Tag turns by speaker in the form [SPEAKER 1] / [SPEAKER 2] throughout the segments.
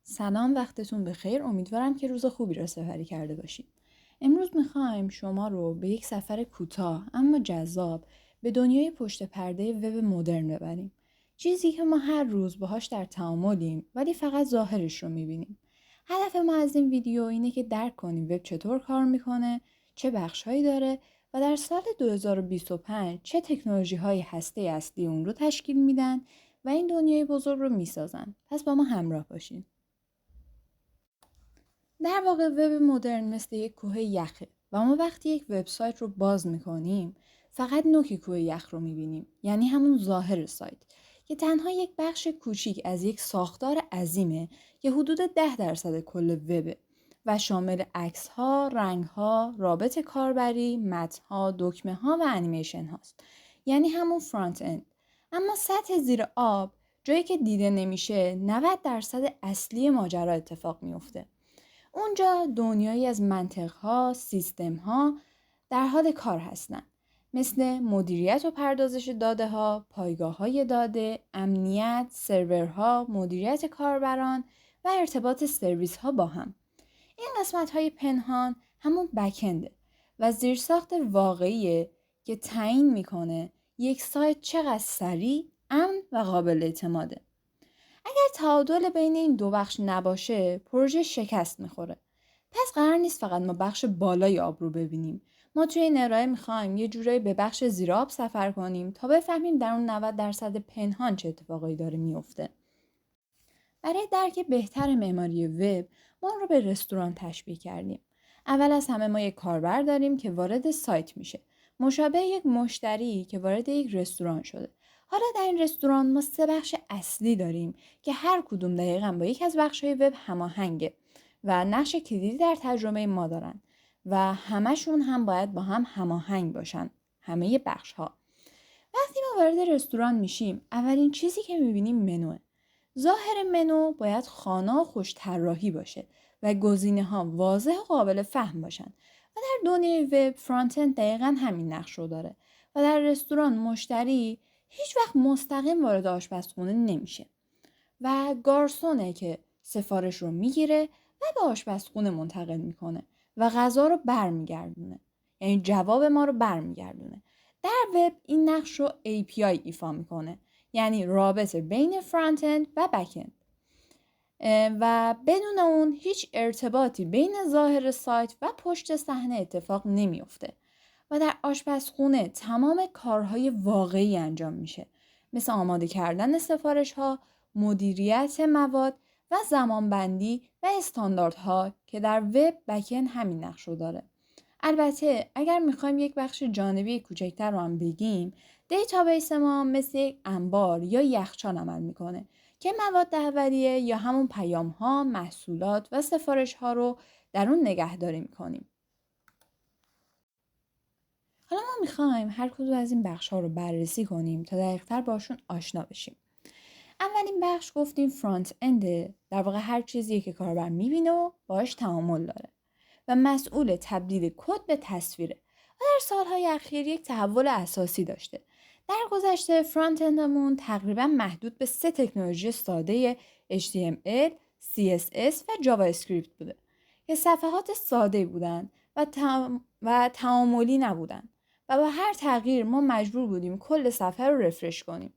[SPEAKER 1] سلام، وقتتون بخیر. امیدوارم که روز خوبی را سپری کرده باشید. امروز میخوایم شما رو به یک سفر کوتاه اما جذاب به دنیای پشت پرده وب مدرن ببریم. چیزی که ما هر روز باهاش در تعاملیم ولی فقط ظاهرش رو میبینیم. هدف ما از این ویدیو اینه که درک کنیم وب چطور کار میکنه، چه بخشهایی داره و در سال 2025 چه تکنولوژی هایی هسته اصلی اون رو تشکیل میدن و این دنیای بزرگ رو میسازن. پس با ما همراه باشین. در واقع وب مدرن مثل یک کوه یخه و ما وقتی یک وبسایت رو باز میکنیم فقط نوک کوه یخ رو میبینیم، یعنی همون ظاهر سایت که تنها یک بخش کوچیک از یک ساختار عظیمه که حدود 10% کل وبه و شامل عکس ها، رنگ ها، رابط کاربری، متن ها، دکمه ها و انیمیشن هاست، یعنی همون فرانت اند. اما سطح زیر آب، جایی که دیده نمیشه، 90% اصلی ماجرا اتفاق میفته. اونجا دنیایی از منطق‌ها، سیستم‌ها در حال کار هستن، مثل مدیریت و پردازش داده‌ها، پایگاه‌های داده، امنیت، سرورها، مدیریت کاربران و ارتباط سرویس‌ها با هم. این قسمت‌های پنهان همون بک‌انده و زیرساخت واقعیه که تعیین میکنه یک سایت چقدر سریع، امن و قابل اعتماده. اگر تعادل بین این دو بخش نباشه، پروژه شکست میخوره. پس قرار نیست فقط ما بخش بالای آب رو ببینیم. ما توی این ارائه میخوایم یه جورایی به بخش زیر آب سفر کنیم تا بفهمیم در اون 90% پنهان چه اتفاقایی داره میفته. برای درک بهتر معماری وب، ما رو به رستوران تشبیه کردیم. اول از همه ما یک کاربر داریم که وارد سایت میشه، مشابه یک مشتری که وارد یک رستوران شده. حالا در این رستوران ما 3 بخش اصلی داریم که هر کدوم دقیقاً با یک از بخش‌های وب هماهنگه و نقش کلیدی در تجربه ما دارن و همشون هم باید با هم هماهنگ باشن، همه بخش‌ها. وقتی ما وارد رستوران میشیم، اولین چیزی که میبینیم منوه. ظاهر منو باید خوانا و خوش طراحی باشه و گزینه‌ها واضح و قابل فهم باشن. و در دنیای وب فرانت اند دقیقاً همین نقش رو داره و در رستوران مشتری هیچ وقت مستقیم وارد آشپزخونه نمیشه و گارسونه که سفارش رو میگیره و به آشپزخونه منتقل میکنه و غذا رو برمیگردونه، یعنی جواب ما رو برمیگردونه. در وب این نقش رو API ایفا میکنه، یعنی رابطه بین فرانت اند و بک اند و بدون اون هیچ ارتباطی بین ظاهر سایت و پشت صحنه اتفاق نمیفته. و در آشپزخونه تمام کارهای واقعی انجام میشه، مثل آماده کردن سفارش ها، مدیریت مواد و زمانبندی و استانداردها که در وب بک‌اند همین نقش رو داره. البته اگر میخوایم یک بخش جانبی کوچکتر رو هم بگیم، دیتابیس ما مثل یک انبار یا یخچال عمل میکنه که مواد اولیه یا همون پیام ها، محصولات و سفارش ها رو در اون نگهداری میکنیم. حالا ما میخوایم هر کدوم از این بخش ها رو بررسی کنیم تا دقیق‌تر باشون آشنا بشیم. اولین بخش گفتیم فرانت انده، در واقع هر چیزیه که کاربر میبینه و باهاش تعامل داره و مسئول تبدیل کد به تصویره و در سالهای اخیر یک تحول اساسی داشته. در گذشته فرانت اندمون تقریبا محدود به 3 تکنولوژی ساده HTML، CSS و جاوا اسکریپت بوده که صفحات ساده بودن و تعاملی نبودن و با هر تغییر ما مجبور بودیم کل صفحه رو رفرش کنیم.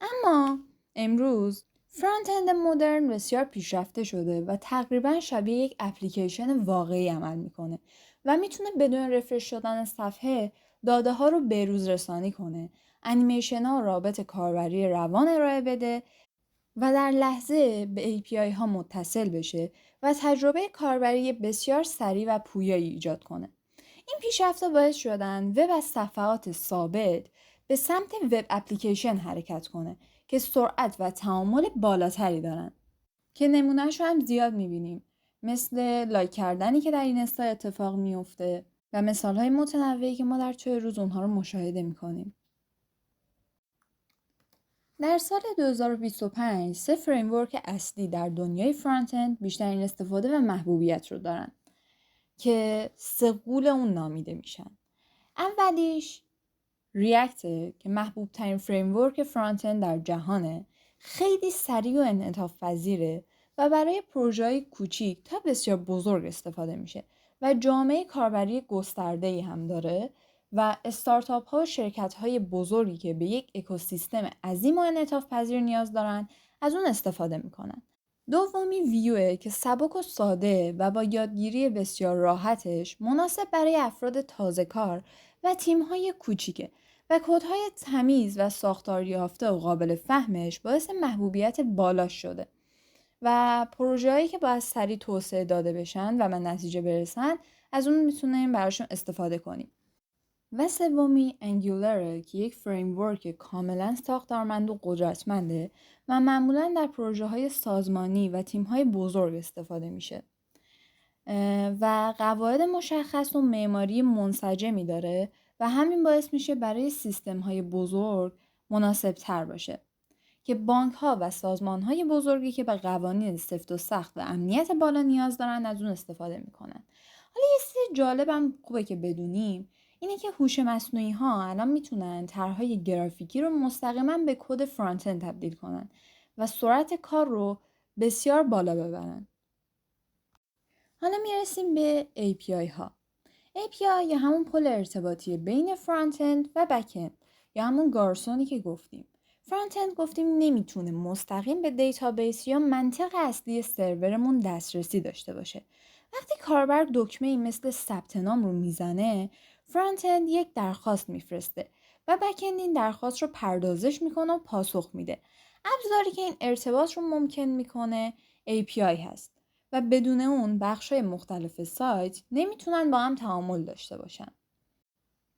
[SPEAKER 1] اما امروز فرانت اند مدرن بسیار پیشرفته شده و تقریبا شبیه یک اپلیکیشن واقعی عمل میکنه و میتونه بدون رفرش شدن صفحه داده ها رو بروز رسانی کنه، انیمیشن ها و رابط کاربری روان ارائه بده و در لحظه به API ها متصل بشه و تجربه کاربری بسیار سریع و پویایی ایجاد کنه. این پیشرفت‌ها باعث شدن وب از صفحات ثابت به سمت وب اپلیکیشن حرکت کنه که سرعت و تعامل بالاتری دارن که نمونه‌اش رو هم زیاد می‌بینیم، مثل لایک کردنی که در اینستا اتفاق میفته و مثال‌های متنوعی که ما در طول روز اونها رو مشاهده می‌کنیم. در سال 2025 3 فریمورک اصلی در دنیای فرانت اند بیشترین استفاده و محبوبیت رو دارن که سقول اون نامیده میشن. اولیش ریاکت که محبوب ترین فریمورک فرانت اند در جهانه، خیلی سریع و انعطاف پذیره و برای پروژه‌های کوچیک تا بسیار بزرگ استفاده میشه و جامعه کاربری گسترده‌ای هم داره و استارتاپ ها و شرکت های بزرگی که به یک اکوسیستم عظیم و انعطاف پذیر نیاز دارن از اون استفاده میکنن. دومی ویوه که سبک و ساده و با یادگیری بسیار راحتش مناسب برای افراد تازه کار و تیم‌های کوچیکه و کدهای تمیز و ساختار یافته و قابل فهمش باعث محبوبیت بالا شده و پروژه‌هایی که باید سریع توسعه داده بشن و به نتیجه برسن از اون میتونیم براشون استفاده کنیم. و سومی انگولاره که یک فریمورک کاملا ساختارمند و قدرتمنده و معمولا در پروژه های سازمانی و تیم های بزرگ استفاده میشه و قواعد مشخص و معماری منسجمی داره و همین باعث میشه برای سیستم های بزرگ مناسب تر باشه که بانک ها و سازمان های بزرگی که به قوانین سفت و سخت و امنیت بالا نیاز دارن از اون استفاده میکنن. حالا یه چیز جالبم خوبه که بدونیم اینه که هوش مصنوعی ها الان میتونن طرحهای گرافیکی رو مستقیما به کد فرانت اند تبدیل کنن و سرعت کار رو بسیار بالا ببرن. حالا میرسیم به API ها. API یا همون پل ارتباطی بین فرانت اند و بک اند یا همون گارسونی که گفتیم. فرانت اند گفتیم نمیتونه مستقیم به دیتابیس یا منطق اصلی سرورمون دسترسی داشته باشه. وقتی کاربر دکمه‌ای مثل ثبت نام رو میزنه، فرانت اند یک درخواست میفرسته و بک اند این درخواست رو پردازش میکنه و پاسخ میده. ابزاری که این ارتباط رو ممکن میکنه API هست و بدون اون بخش‌های مختلف سایت نمیتونن با هم تعامل داشته باشن.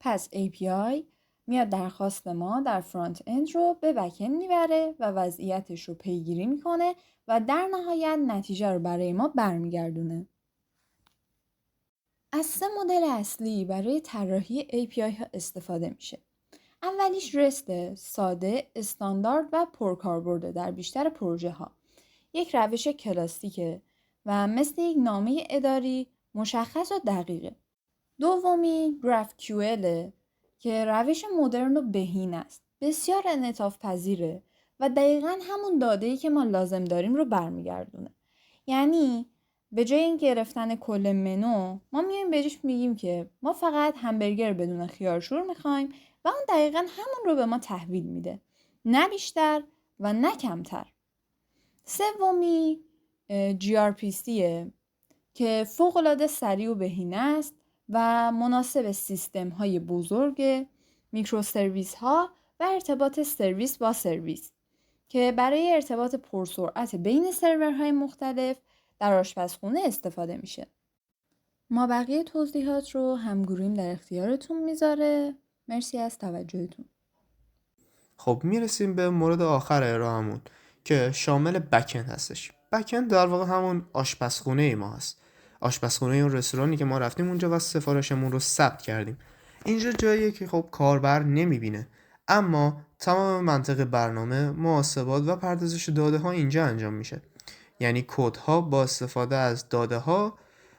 [SPEAKER 1] پس API میاد درخواست ما در فرانت اند رو به بک اند میبره و وضعیتش رو پیگیری میکنه و در نهایت نتیجه رو برای ما برمیگردونه. از 3 مدل اصلی برای طراحی API ها استفاده میشه. اولیش رست ساده، استاندارد و پرکاربرده در بیشتر پروژه ها. یک روش کلاسیکه و مثل یک نامه اداری مشخص و دقیقه. دومی GraphQL که روش مدرن و بهینه است. بسیار انعطاف پذیره و دقیقاً همون داده‌ای که ما لازم داریم رو برمیگردونه. یعنی به جای این گرفتن کل منو ما میایم بهش میگیم که ما فقط همبرگر بدون خیارشور میخوایم و اون دقیقاً همون رو به ما تحویل میده. نه بیشتر و نه کمتر. سومی gRPCه که فوق‌العاده سریع و بهینه است و مناسب سیستم های بزرگ، میکرو سرویس ها و ارتباط سرویس با سرویس که برای ارتباط پرسرعت بین سرورهای مختلف در آشپزخونه استفاده میشه. ما بقیه توضیحات رو همگروهیم در اختیارتون میذاره. مرسی از توجهتون.
[SPEAKER 2] خب میرسیم به مورد آخر ارائه‌مون که شامل بک‌اند هستش. بک‌اند در واقع همون آشپزخونه ما هست. آشپزخونه اون رستورانی که ما رفتیم اونجا و سفارشمون رو ثبت کردیم. اینجا جاییه که خب کاربر نمیبینه، اما تمام منطق برنامه، محاسبات و پردازش داده ها اینجا انجام میشه. یعنی کدها با استفاده از داده ها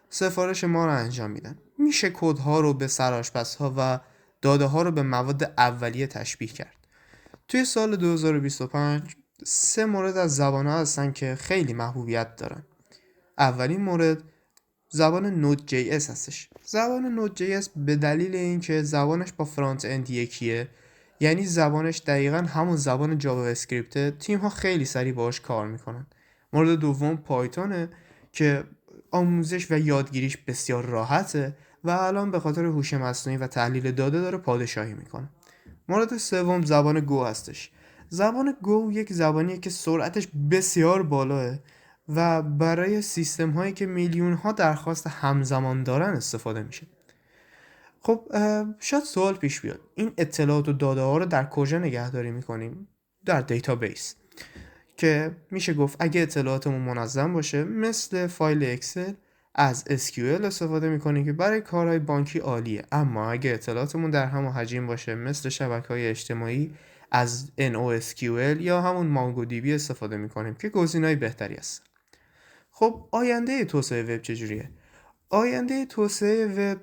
[SPEAKER 2] سفارش ما رو انجام میدن. میشه کدها رو به سرآشپزها و داده ها رو به مواد اولیه تشبیه کرد. توی سال 2025 3 مورد از زبان‌ها هستن که خیلی محبوبیت دارن. اولین مورد زبان نود جی اس هستش. زبان نود جی اس به دلیل اینکه زبانش با فرانت اند یکیه، یعنی زبانش دقیقاً همون زبان جاوا اسکریپت، تیم ها خیلی سریع باهاش کار میکنن. مورد دوم پایتونه که آموزش و یادگیریش بسیار راحته و الان به خاطر هوش مصنوعی و تحلیل داده داره پادشاهی میکنه. مورد سوم زبان گو هستش. زبان گو یک زبانیه که سرعتش بسیار بالاه و برای سیستم هایی که میلیون ها درخواست همزمان دارن استفاده میشه. خب شاید سوال پیش بیاد این اطلاعات و داده ها رو در کجا نگهداری میکنیم؟ در دیتابیس، که میشه گفت اگه اطلاعاتمون منظم باشه مثل فایل اکسل از SQL استفاده میکنیم که برای کارهای بانکی عالیه، اما اگه اطلاعاتمون در همون حجم باشه مثل شبکه‌های اجتماعی از NoSQL یا همون MongoDB استفاده میکنیم که گزینه‌های بهتری است. خب آینده توسعه وب چجوریه؟ آینده توسعه وب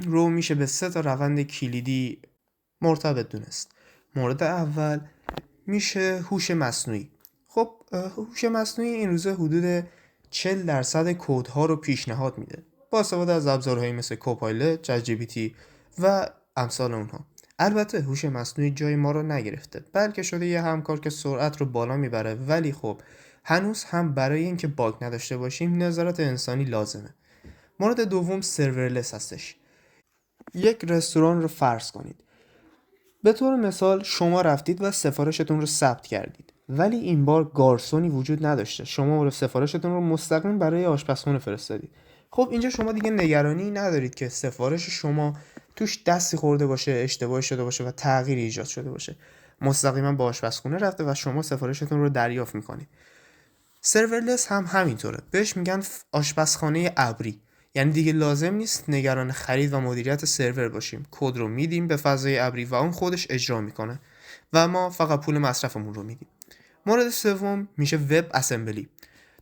[SPEAKER 2] رو میشه به 3 تا روند کلیدی مرتبط دونست. مورد اول میشه هوش مصنوعی. خب هوش مصنوعی این روزه حدود 40% کدها رو پیشنهاد میده با استفاده از ابزارهایی مثل کوپایلت، چت جی پی تی و امثال اونها. البته هوش مصنوعی جای ما رو نگرفته، بلکه شده یه همکار که سرعت رو بالا میبره، ولی خب هنوز هم برای اینکه باگ نداشته باشیم نظارت انسانی لازمه. مورد دوم سرورلس هستش. یک رستوران رو فرض کنید. به طور مثال شما رفتید و سفارشتون رو ثبت کردید، ولی این بار گارسونی وجود نداشته. شما سفارشتون رو مستقیم برای آشپزخونه فرستادید. خب اینجا شما دیگه نگرانی ندارید که سفارش شما توش دستی خورده باشه، اشتباهی شده باشه و تغییری ایجاد شده باشه. مستقیما به آشپزخونه رفته و شما سفارشتون رو دریافت میکنید. سرورلس هم همینطوره. بهش میگن آشپزخانه ابری. یعنی دیگه لازم نیست نگران خرید و مدیریت سرور باشیم. کد رو میدیم به فضای ابری و اون خودش اجرا میکنه و ما فقط پول مصرفمون رو میدیم. مورد سوم میشه وب اسمبلی.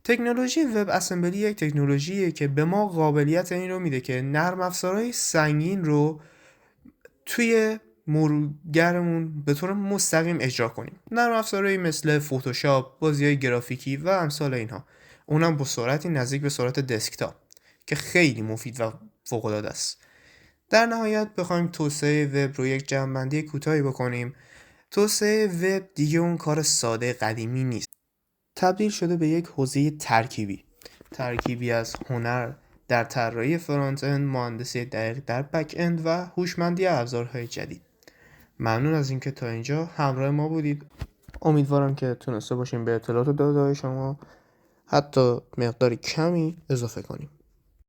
[SPEAKER 2] تکنولوژی وب اسمبلی یک تکنولوژیه که به ما قابلیت این رو میده که نرم افزارهای سنگین رو توی مرورگرمون به طور مستقیم اجرا کنیم. نرم افزارهایی مثل فتوشاپ، بازی‌های گرافیکی و امثال اینها. اونم با سرعتی نزدیک به سرعت دسکتاپ که خیلی مفید و فوق‌العاده است. در نهایت بخوایم توسعه وب رو یک جمع‌بندی کوتاهی بکنیم، توسعه وب دیگه اون کار ساده قدیمی نیست. تبدیل شده به یک حوزه ترکیبی از هنر در طراحی فرانت اند، مهندسی دقیق در بک اند و هوشمندی ابزارهای جدید. ممنون از اینکه تا اینجا همراه ما بودید. امیدوارم که تونسته باشیم به اطلاعات و داده‌های شما حتی مقداری کمی اضافه کنیم.